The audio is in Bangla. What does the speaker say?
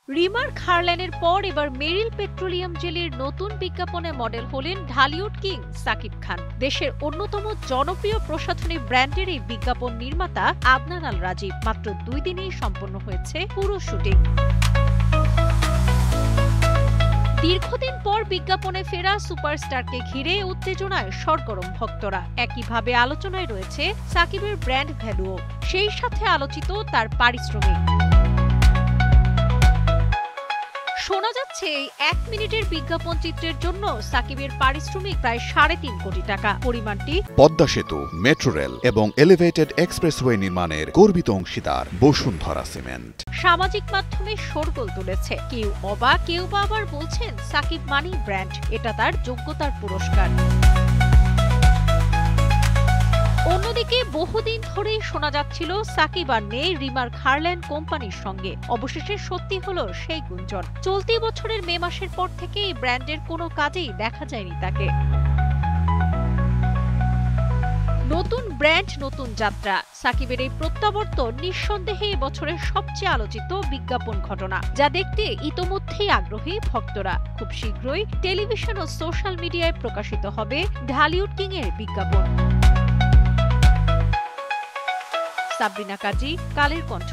রিমার খারল্যানের পর এবার মেরিল পেট্রোলিয়াম জেলির নতুন বিজ্ঞাপনে মডেল হলেন ঢালিউড কিং সাকিব খান। দেশের অন্যতম জনপ্রিয় প্রসাধনী ব্র্যান্ডের এই বিজ্ঞাপন নির্মাতা আদনান আল রাজীব। মাত্র 2 দিনেই সম্পন্ন হয়েছে পুরো শুটিং। দীর্ঘদিন পর বিজ্ঞাপনে ফেরা সুপারস্টারকে ঘিরে উত্তেজনায় সরগরম ভক্তরা। একইভাবে আলোচনায় রয়েছে সাকিবের ব্র্যান্ড ভ্যালুও, সেই সাথে আলোচিত তার পারিশ্রমিক। শোনা যাচ্ছে এই 1 মিনিটের বিজ্ঞাপন চিত্রের জন্য সাকিবের পারিশ্রমিক প্রায় 3.5 কোটি টাকা। পরিমাণটি পদ্মা সেতু, মেট্রো রেল এবং এলিভেটেড এক্সপ্রেসওয়ে নির্মাণের গর্বিত অংশীদার বসুন্ধরা সিমেন্ট। সামাজিক মাধ্যমে শোরগোল তুলেছে। কেউ অবাক, কেউ বা আবার বলছেন সাকিব মানি ব্র্যান্ড, এটা তার যোগ্যতার পুরস্কার। অন্যদিকে বহুদিন ধরেই শোনা যাচ্ছিল সাকিব আর নেই রিমার খারল্যান কোম্পানির সঙ্গে। অবশেষে সত্যি হলো সেই গুঞ্জন। চলতি বছরের মে মাসের পর থেকে এই ব্র্যান্ডের কোনো কাজেই দেখা যায়নি তাকে। নতুন ব্র্যান্ড, নতুন যাত্রা। সাকিবের এই প্রত্যাবর্তন নিঃসন্দেহে এবছরের সবচেয়ে আলোচিত বিজ্ঞাপন ঘটনা, যা দেখতে ইতোমধ্যেই আগ্রহী ভক্তরা। খুব শীঘ্রই টেলিভিশন ও সোশ্যাল মিডিয়ায় প্রকাশিত হবে ঢালিউড কিং এর বিজ্ঞাপন। সাবরিনা কাজী, কালের কণ্ঠ।